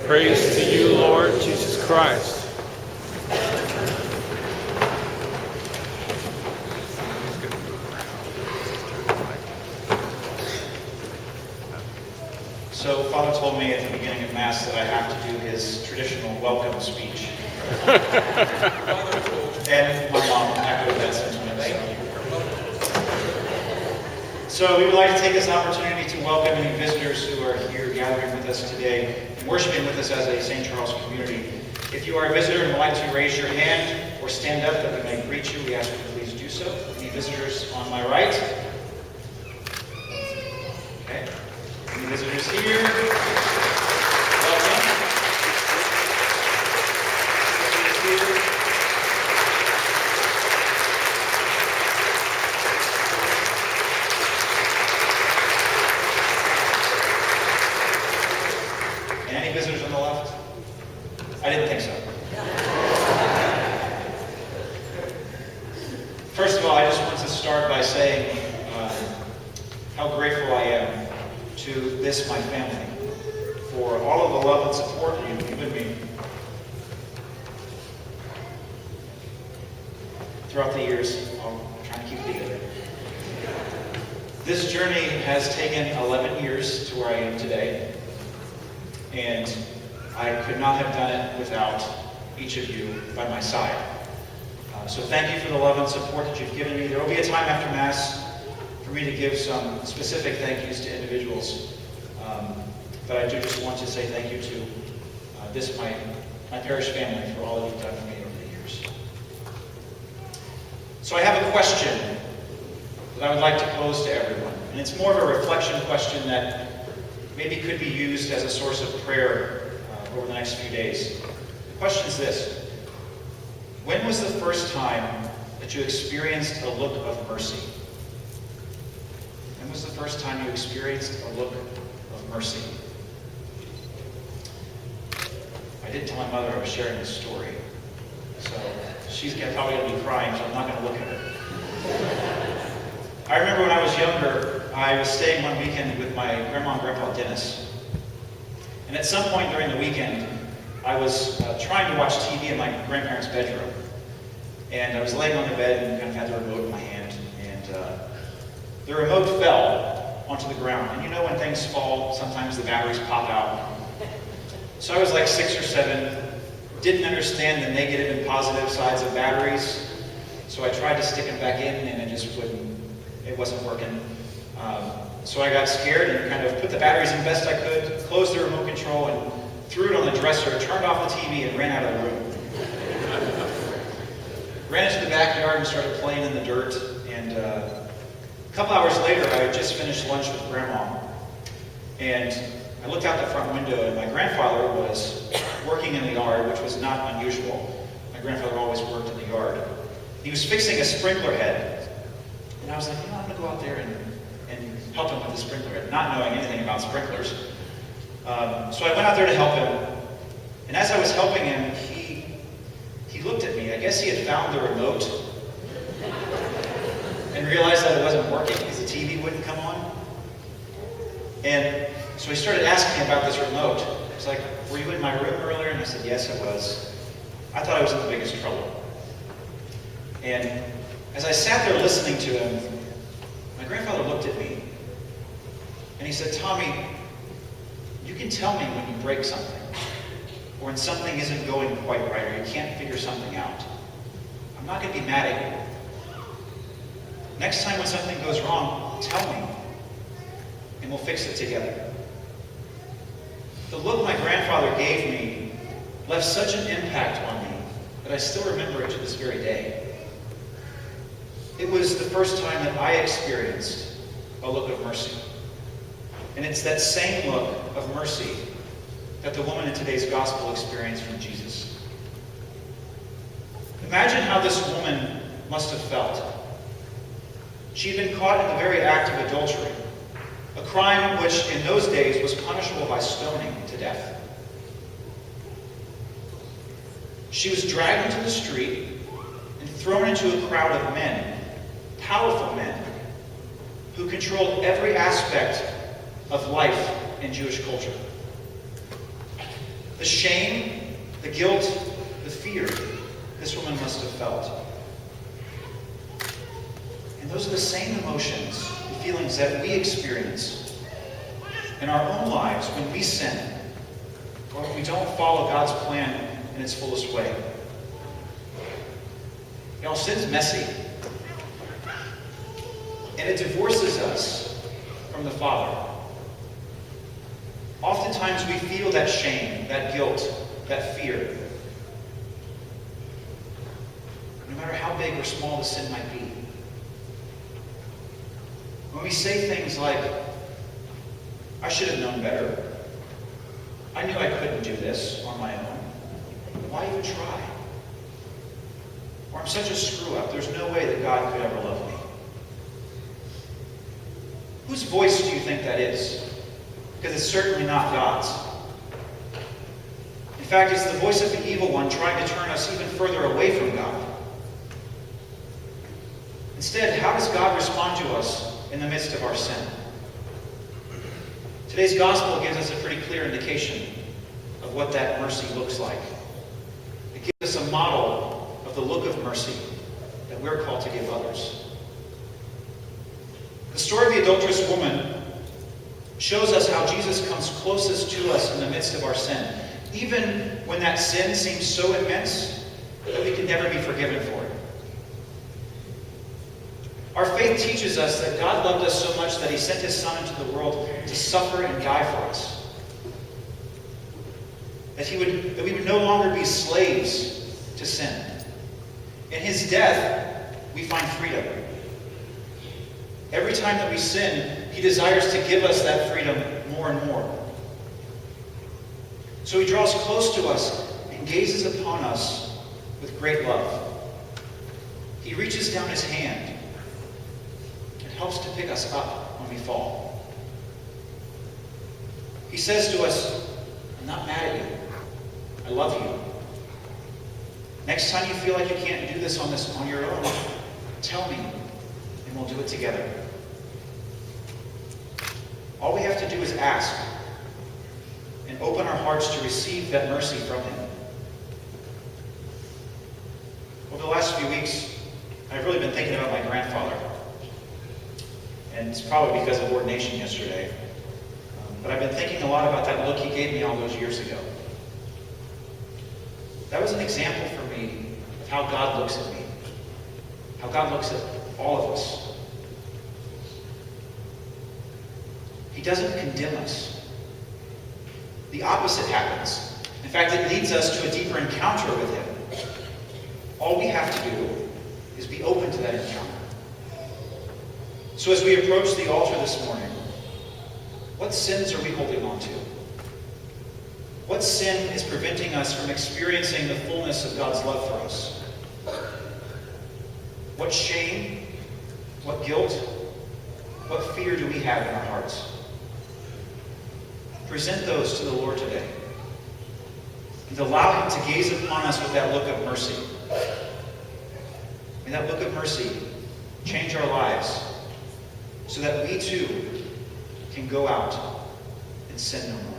Praise to you, Lord Jesus Christ. So Father told me at the beginning of Mass that I have to do his traditional welcome speech. And my mom echoed that sentiment. So we would like to take this opportunity to welcome any visitors who are here gathering with us today and worshiping with us as a St. Charles community. If you are a visitor and would like to raise your hand or stand up that we may greet you, we ask you to please do so. Any visitors on my right? Okay. Any visitors here? Welcome. Visitors here. And any visitors on the left? I didn't think so. First of all, I just want to start by saying how grateful I am to this, my family, for all of the love and support you've given me throughout the years. I'll try to keep it together. This journey has taken 11 years to where I am today, and I could not have done it without each of you by my side. So thank you for the love and support that you've given me. There will be a time after Mass for me to give some specific thank yous to individuals. But I do just want to say thank you to my parish family for all that you've done for me over the years. So I have a question that I would like to pose to everyone. And it's more of a reflection question that maybe could be used as a source of prayer over the next few days. The question is this: when was the first time that you experienced a look of mercy? When was the first time you experienced a look of mercy? I didn't tell my mother I was sharing this story, so she's probably going to be crying, so I'm not going to look at her. I remember when I was younger, I was staying one weekend with my grandma and grandpa Dennis. And at some point during the weekend, I was trying to watch TV in my grandparents' bedroom. And I was laying on the bed and kind of had the remote in my hand. And the remote fell onto the ground. And you know when things fall, sometimes the batteries pop out. So I was like 6 or 7, didn't understand the negative and positive sides of batteries. So I tried to stick them back in and it wasn't working. So I got scared and kind of put the batteries in best I could, closed the remote control and threw it on the dresser, turned off the TV and ran out of the room. Ran into the backyard and started playing in the dirt. And a couple hours later, I had just finished lunch with Grandma. And I looked out the front window and my grandfather was working in the yard, which was not unusual. My grandfather always worked in the yard. He was fixing a sprinkler head. And I was like, I'm going to go out there and help him with the sprinkler head, not knowing anything about sprinklers. So I went out there to help him. And as I was helping him, he looked at me. I guess he had found the remote and realized that it wasn't working because the TV wouldn't come on. And so he started asking me about this remote. He was like, were you in my room earlier? And I said, yes, I was. I thought I was in the biggest trouble. And as I sat there listening to him, my grandfather looked at me and he said, Tommy, you can tell me when you break something or when something isn't going quite right or you can't figure something out. I'm not going to be mad at you. Next time when something goes wrong, tell me and we'll fix it together. The look my grandfather gave me left such an impact on me that I still remember it to this very day. It was the first time that I experienced a look of mercy. And it's that same look of mercy that the woman in today's gospel experienced from Jesus. Imagine how this woman must have felt. She'd been caught in the very act of adultery, a crime which in those days was punishable by stoning to death. She was dragged into the street and thrown into a crowd of men, powerful men, who controlled every aspect of life in Jewish culture. The shame, the guilt, the fear this woman must have felt. And those are the same emotions and feelings that we experience in our own lives when we sin or when we don't follow God's plan in its fullest way. Y'all, sin's messy. And it divorces us from the Father. Oftentimes we feel that shame, that guilt, that fear. No matter how big or small the sin might be. When we say things like, I should have known better. I knew I couldn't do this on my own. Why even try? Or I'm such a screw-up. There's no way that God could ever love me. Whose voice do you think that is? Because it's certainly not God's. In fact, it's the voice of the evil one trying to turn us even further away from God. Instead, how does God respond to us in the midst of our sin? Today's gospel gives us a pretty clear indication of what that mercy looks like. It gives us a model of the look of mercy that we're called to give others. The story of the adulterous woman shows us how Jesus comes closest to us in the midst of our sin, even when that sin seems so immense that we can never be forgiven for it. Our faith teaches us that God loved us so much that he sent his Son into the world to suffer and die for us. That we would no longer be slaves to sin. In his death, we find freedom. Every time that we sin, he desires to give us that freedom more and more. So he draws close to us and gazes upon us with great love. He reaches down his hand and helps to pick us up when we fall. He says to us, I'm not mad at you. I love you. Next time you feel like you can't do this on your own, tell me, and we'll do it together. All we have to do is ask and open our hearts to receive that mercy from him. Over the last few weeks, I've really been thinking about my grandfather. And it's probably because of ordination yesterday. But I've been thinking a lot about that look he gave me all those years ago. That was an example for me of how God looks at me. How God looks at all of us. He doesn't condemn us. The opposite happens. In fact, it leads us to a deeper encounter with him. All we have to do is be open to that encounter. So as we approach the altar this morning, what sins are we holding on to? What sin is preventing us from experiencing the fullness of God's love for us? What shame, what guilt, what fear do we have in our hearts? Present those to the Lord today. And allow him to gaze upon us with that look of mercy. May that look of mercy change our lives so that we too can go out and sin no more.